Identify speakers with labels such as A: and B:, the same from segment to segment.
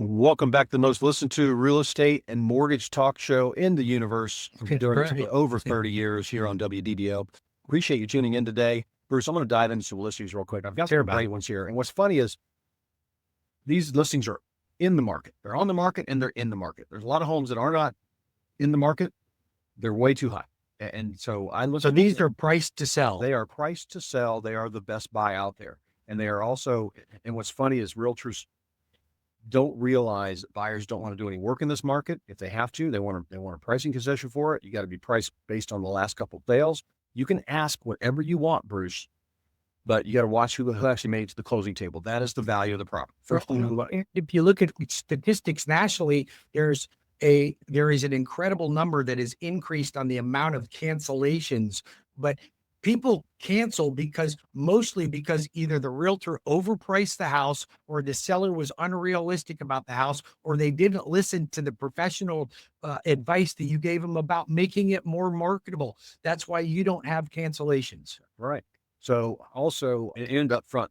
A: Welcome back to the most listened to real estate and mortgage talk show in the universe. I've been doing it for over 30 years here on WDDO. Appreciate you tuning in today. Bruce, I'm going to dive into some listings real quick. I've got some great ones here. And what's funny is these listings are in the market. They're on the market and they're in the market. There's a lot of homes that are not in the market. They're way too high. And so
B: So these are priced to sell.
A: They are priced to sell. They are the best buy out there. And they are also, and what's funny is realtors don't realize that buyers don't want to do any work in this market. If they have to, they want a pricing concession for it. You got to be priced based on the last couple of sales. You can ask whatever you want, Bruce, but you got to watch who actually made it to the closing table. That is the value of the property.
B: If you look at statistics nationally, there is an incredible number that is increased on the amount of cancellations, but people cancel mostly because either the realtor overpriced the house or the seller was unrealistic about the house, or they didn't listen to the professional advice that you gave them about making it more marketable. That's why you don't have cancellations.
A: Right. So also end up front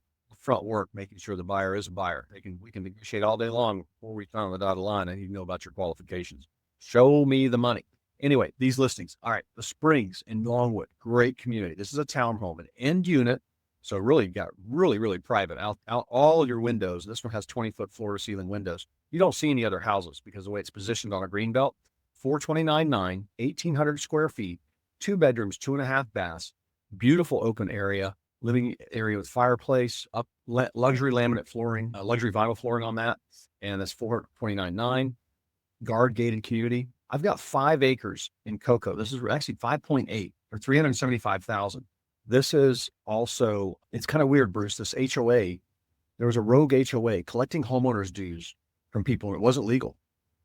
A: work, making sure the buyer is a buyer. We can negotiate all day long before we sign on the dotted line. I need to know about your qualifications. Show me the money. Anyway, these listings. All right, the Springs in Longwood, great community. This is a townhome, an end unit. So really got really private out all your windows. This one has 20-foot floor to ceiling windows. You don't see any other houses because of the way it's positioned on a green belt. 429.9, 1,800 square feet, 2 bedrooms, 2.5 baths, beautiful open area, living area with fireplace, luxury laminate flooring, luxury vinyl flooring on that. And that's 429.9, guard gated community. I've got 5 acres in Cocoa. This is actually 5.8 or 375,000. This is also, it's kind of weird, Bruce, this HOA, there was a rogue HOA collecting homeowners dues from people. It wasn't legal.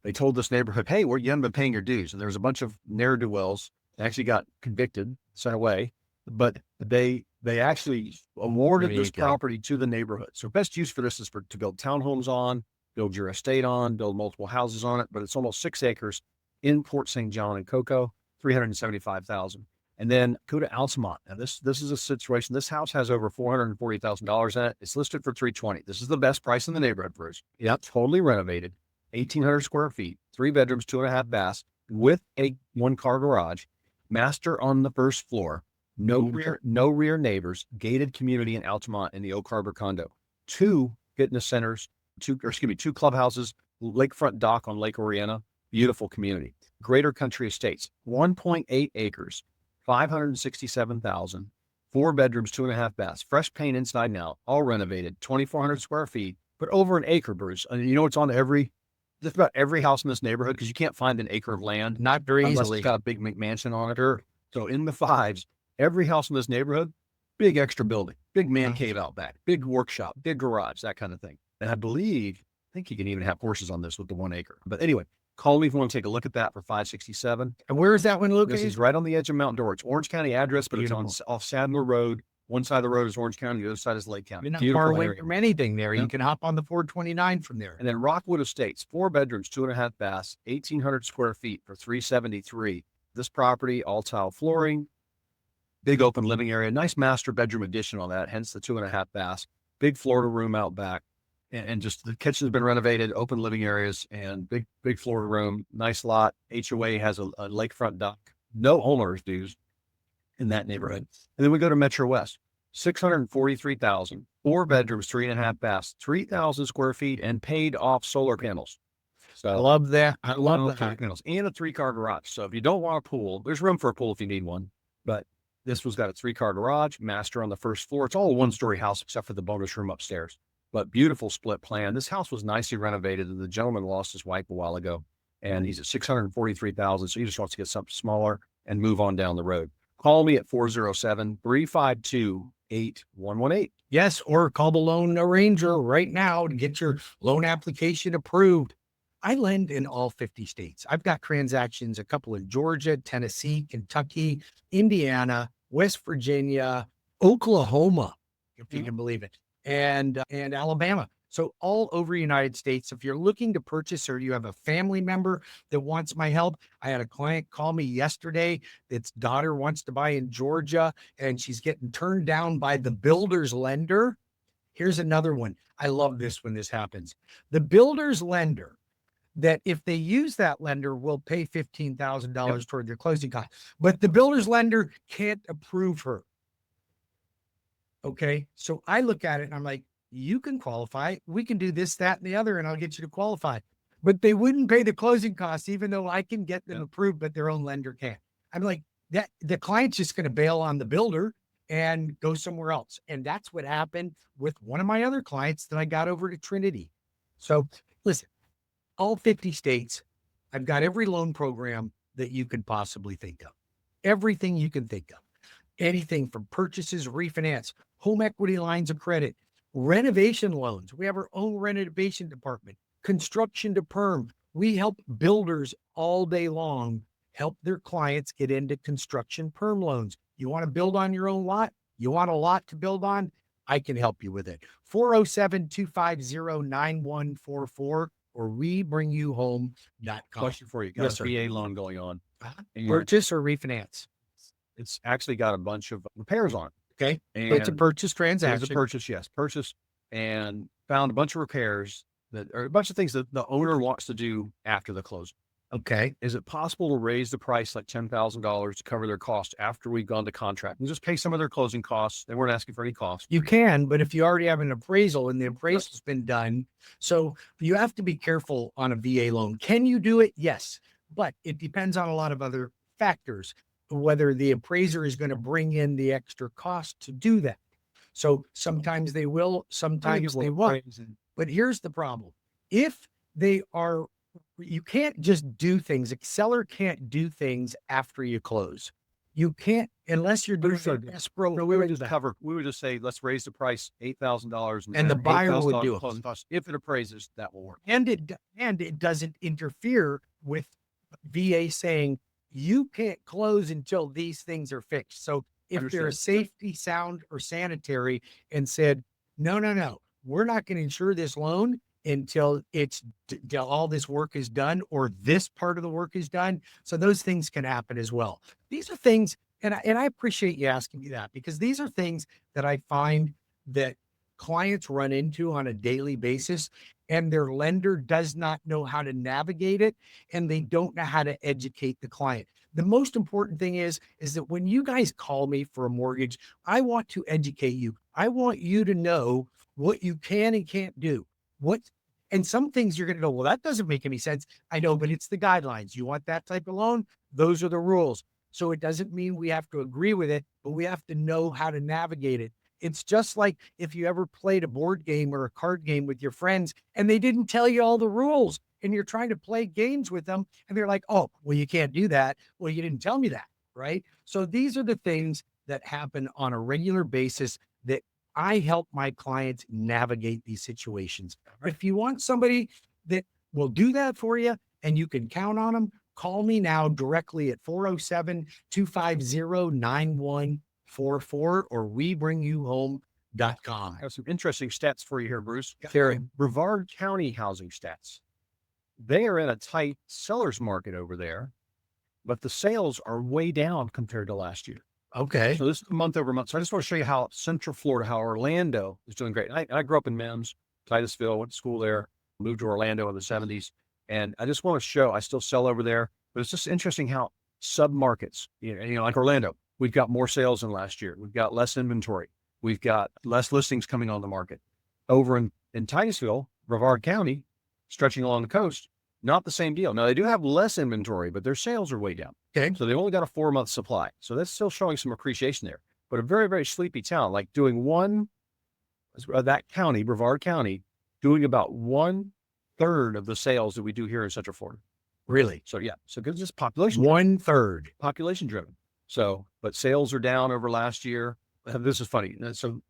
A: They told this neighborhood, hey, you haven't been paying your dues. And there was a bunch of ne'er-do-wells that actually got convicted, sent away, but they actually awarded this property to the neighborhood. So best use for this is to build townhomes on, build your estate on, build multiple houses on it, but it's almost 6 acres in Port St. John and Cocoa, 375,000. And then go to Altamonte. Now this is a situation. This house has over $440,000 in it. It's listed for $320,000. This is the best price in the neighborhood, Bruce. Yep, totally renovated, 1,800 square feet, 3 bedrooms, 2.5 baths, with a 1-car garage, master on the first floor, no rear neighbors, gated community in Altamonte in the Oak Harbor condo, 2 fitness centers, 2 clubhouses, lakefront dock on Lake Oriena. Beautiful community. Greater Country Estates, 1.8 acres, 567,000, 4 bedrooms, 2.5 baths, fresh paint inside and out, all renovated, 2,400 square feet, but over an acre, Bruce. And you know, it's on just about every house in this neighborhood because you can't find an acre of land.
B: Not very
A: unless
B: easily.
A: It's got a big McMansion on it. So in the 5s, every house in this neighborhood, big extra building, big man cave out back, big workshop, big garage, that kind of thing. And I think you can even have horses on this with the 1 acre. But anyway, call me if you want to take a look at that for $567.
B: And where is that one located?
A: This is right on the edge of Mount Dora. It's Orange County address, but it's off Sadler Road. One side of the road is Orange County, the other side is Lake County.
B: You're not far away from anything there. Yeah. You can hop on the 429 from there.
A: And then Rockwood Estates, 4 bedrooms, 2.5 baths, 1,800 square feet for $373. This property, all tile flooring, big open living area, nice master bedroom addition on that, hence the 2.5 baths, big Florida room out back. And just the kitchen's been renovated, open living areas, and big Florida room, nice lot. HOA has a lakefront dock, no homeowners dues in that neighborhood. And then we go to MetroWest, 643,000, 4 bedrooms, 3.5 baths, 3,000 square feet, and paid off solar panels.
B: So I love that. I love that.
A: Panels and a 3-car garage. So if you don't want a pool, there's room for a pool if you need one. But this one's got a 3-car garage, master on the first floor. It's all a 1-story house except for the bonus room upstairs. But beautiful split plan. This house was nicely renovated, and the gentleman lost his wife a while ago, and he's at 643,000. So he just wants to get something smaller and move on down the road. Call me at 407-352-8118.
B: Yes, or call the loan arranger right now to get your loan application approved. I lend in all 50 states. I've got transactions, a couple in Georgia, Tennessee, Kentucky, Indiana, West Virginia, Oklahoma, if you can believe it, and Alabama. So all over the United States, if you're looking to purchase or you have a family member that wants my help, I had a client call me yesterday. Its daughter wants to buy in Georgia and she's getting turned down by the builder's lender. Here's another one. I love this when this happens. The builder's lender, that if they use that lender, will pay $15,000 toward their closing costs, but the builder's lender can't approve her. Okay. So I look at it and I'm like, you can qualify. We can do this, that, and the other, and I'll get you to qualify. But they wouldn't pay the closing costs, even though I can get them approved, but their own lender can't. I'm like, that the client's just going to bail on the builder and go somewhere else. And that's what happened with one of my other clients that I got over to Trinity. So listen, all 50 states, I've got every loan program that you could possibly think of. Everything you can think of. Anything from purchases, refinance, home equity lines of credit, renovation loans. We have our own renovation department, construction to perm. We help builders all day long help their clients get into construction perm loans. You want to build on your own lot? You want a lot to build on? I can help you with it. 407-250-9144 or webringyouhome.com.
A: Question for you. Got
B: Yes,
A: a
B: sir.
A: VA loan going on. And
B: Purchase or refinance?
A: it's actually got a bunch of repairs on it.
B: Okay.
A: And
B: It's a purchase
A: It's
B: transaction.
A: a purchase, yes, purchase, and found a bunch of repairs that are a bunch of things that the owner wants to do after the closing.
B: Okay.
A: Is it possible to raise the price like $10,000 to cover their cost after we've gone to contract and just pay some of their closing costs? They weren't asking for any cost.
B: You can, but if you already have an appraisal and the appraisal's been done, so you have to be careful on a VA loan. Can you do it? Yes, but it depends on a lot of other factors, whether the appraiser is going to bring in the extra cost to do that. So sometimes they will, sometimes they won't. But here's the problem. If they are, you can't just do things. A seller can't do things after you close. You can't, unless you're doing an escrow.
A: No, we would just say, let's raise the price $8,000
B: And the buyer would do it.
A: closing costs. If it appraises, that will work.
B: And it doesn't interfere with VA saying you can't close until these things are fixed. So if they're safety, sound, or sanitary and said, no, we're not going to insure this loan until till all this work is done or this part of the work is done. So those things can happen as well. These are things, and I appreciate you asking me that, because these are things that I find that clients run into on a daily basis, and their lender does not know how to navigate it, and they don't know how to educate the client. The most important thing is that when you guys call me for a mortgage, I want to educate you. I want you to know what you can and can't do. And some things you're going to go, well, that doesn't make any sense. I know, but it's the guidelines. You want that type of loan? Those are the rules. So it doesn't mean we have to agree with it, but we have to know how to navigate it. It's just like if you ever played a board game or a card game with your friends and they didn't tell you all the rules and you're trying to play games with them and they're like, oh, well, you can't do that. Well, you didn't tell me that, right? So these are the things that happen on a regular basis that I help my clients navigate these situations. If you want somebody that will do that for you and you can count on them, call me now directly at 407-250-9144 or webringyouhome.com.
A: I have some interesting stats for you here, Bruce.
B: Terry.
A: Brevard County housing stats. They are in a tight seller's market over there, but the sales are way down compared to last year.
B: Okay.
A: So this is month over month. So I just want to show you how Central Florida, how Orlando is doing great. I grew up in Mims, Titusville, went to school there, moved to Orlando in the 70s. And I just want to show, I still sell over there, but it's just interesting how sub-markets, like Orlando, we've got more sales than last year. We've got less inventory. We've got less listings coming on the market. Over in Titusville, Brevard County, stretching along the coast, not the same deal. Now they do have less inventory, but their sales are way down.
B: Okay.
A: So they've only got a 4-month supply. So that's still showing some appreciation there, but a very, very sleepy town, like doing that county, Brevard County, doing about 1/3 of the sales that we do here in Central Florida.
B: Really?
A: So yeah. So because it's population,
B: 1/3.
A: population driven. So, but sales are down over last year. This is funny. So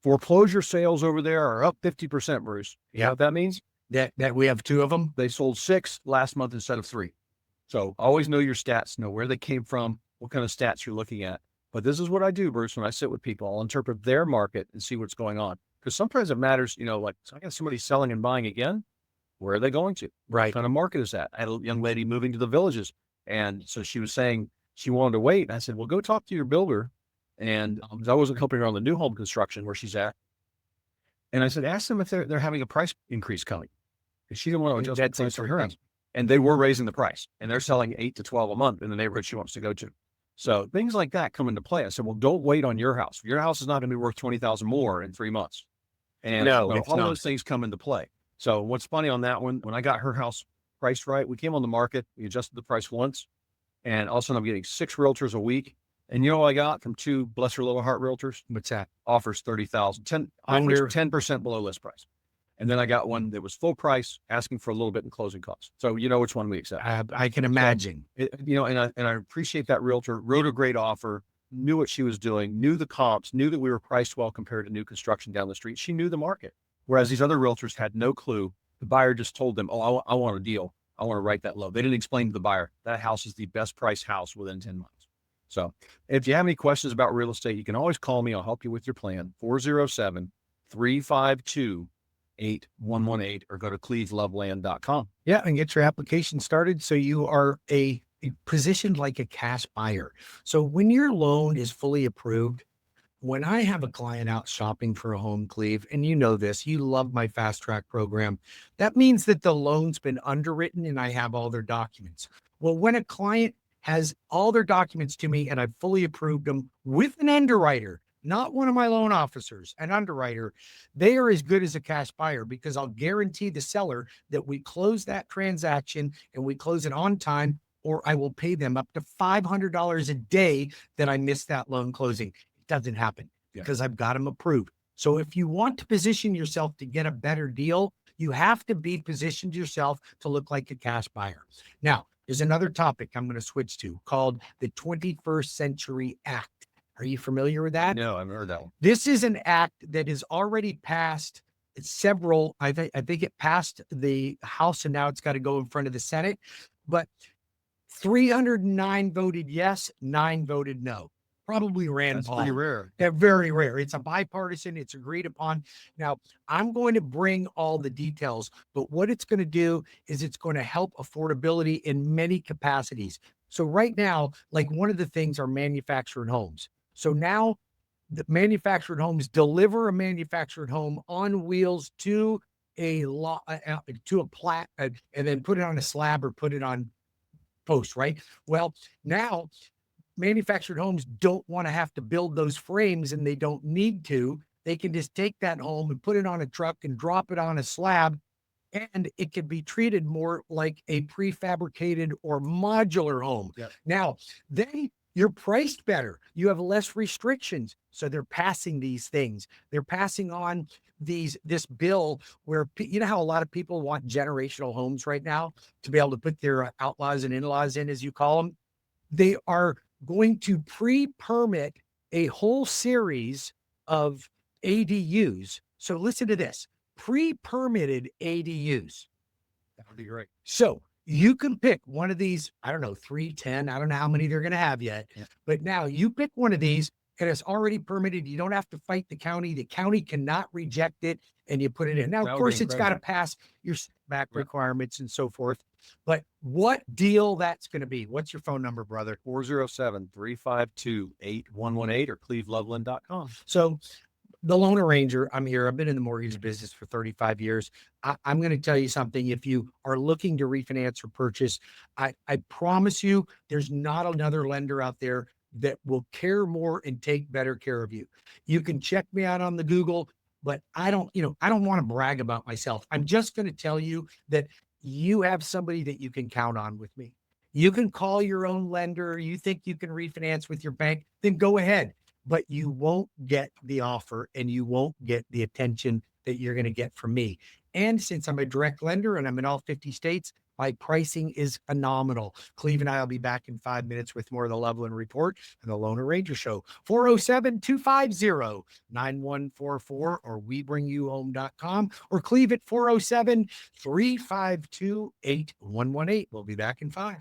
A: foreclosure sales over there are up 50%, Bruce. You know what that means?
B: That we have 2 of them.
A: They sold 6 last month instead of 3. So always know your stats, know where they came from, what kind of stats you're looking at. But this is what I do, Bruce, when I sit with people. I'll interpret their market and see what's going on. Because sometimes it matters, like, so I got somebody selling and buying again. Where are they going to?
B: Right.
A: What kind of market is that? I had a young lady moving to the Villages. And so she was saying she wanted to wait. And I said, well, go talk to your builder. And I wasn't helping her on the new home construction where she's at. And I said, ask them if they're having a price increase coming. And she didn't want to adjust the
B: That's
A: price for her
B: interesting.
A: house. And they were raising the price, and they're selling 8 to 12 a month in the neighborhood she wants to go to. So things like that come into play. I said, well, don't wait on your house. Your house is not going to be worth 20,000 more in 3 months. And
B: No, it's
A: all
B: not.
A: those things come into play. So what's funny on that one, when I got her house priced right, we came on the market, we adjusted the price once, and all of a sudden I'm getting 6 realtors a week. And you know what I got from 2 bless her little heart realtors?
B: What's that?
A: Offers 30,000, 10,
B: Under
A: 10% below list price. And then I got one that was full price, asking for a little bit in closing costs. So you know which one we accept.
B: I can imagine.
A: And I appreciate that realtor, wrote a great offer, knew what she was doing, knew the comps, knew that we were priced well compared to new construction down the street. She knew the market. Whereas these other realtors had no clue. The buyer just told them, oh, I want a deal. I want to write that low. They didn't explain to the buyer that house is the best price house within 10 months. So if you have any questions about real estate, you can always call me. I'll help you with your plan. 407-352-8118 or go to cleveloveland.com.
B: Yeah, and get your application started so you are positioned like a cash buyer. So when your loan is fully approved, when I have a client out shopping for a home, Cleve, and you know this, you love my FastTrack program, that means that the loan's been underwritten and I have all their documents. Well, when a client has all their documents to me and I've fully approved them with an underwriter, not one of my loan officers, an underwriter, they are as good as a cash buyer because I'll guarantee the seller that we close that transaction and we close it on time, or I will pay them up to $500 a day that I missed that loan closing. It doesn't happen because I've got them approved. So if you want to position yourself to get a better deal, you have to be positioned yourself to look like a cash buyer. Now, there's another topic I'm going to switch to called the 21st Century Act. Are you familiar with that?
A: No, I haven't heard that one.
B: This is an act that has already passed several. I think it passed the House and now it's got to go in front of the Senate. But 309 voted yes, 9 voted no. Probably Rand
A: That's
B: Paul.
A: pretty rare.
B: They're very rare. It's a bipartisan. It's agreed upon. Now, I'm going to bring all the details, but what it's going to do is it's going to help affordability in many capacities. So right now, like one of the things are manufactured homes. So now the manufactured homes deliver a manufactured home on wheels to a plat and then put it on a slab or put it on post, right? Well, now manufactured homes don't want to have to build those frames and they don't need to. They can just take that home and put it on a truck and drop it on a slab, and it can be treated more like a prefabricated or modular home.
A: Yep.
B: Now, you're priced better. You have less restrictions. So they're passing these things. They're passing on this bill where, you know how a lot of people want generational homes right now to be able to put their outlaws and in-laws in, as you call them. They are going to pre-permit a whole series of ADUs. So listen to this, pre-permitted ADUs.
A: That would be great.
B: So you can pick one of these, I don't know, 3, 10, I don't know how many they're going to have yet, but now you pick one of these and it's already permitted. You don't have to fight the county. The county cannot reject it and you put it in. Now, of course, it's got to pass your back requirements and so forth. But what deal that's going to be? What's your phone number, brother?
A: 407-352-8118 or cleveloveland.com.
B: So the loan arranger, I'm here. I've been in the mortgage business for 35 years. I'm going to tell you something. If you are looking to refinance or purchase, I promise you there's not another lender out there that will care more and take better care of you. You can check me out on the Google, but I don't want to brag about myself. I'm just going to tell you that you have somebody that you can count on with me. You can call your own lender. You think you can refinance with your bank, then go ahead. But you won't get the offer and you won't get the attention that you're going to get from me. And since I'm a direct lender and I'm in all 50 states, my pricing is phenomenal. Cleve and I will be back in 5 minutes with more of the Loveland Report and the Loan Arranger Show. 407-250-9144 or webringyouhome.com or Cleve at 407-352-8118. We'll be back in 5.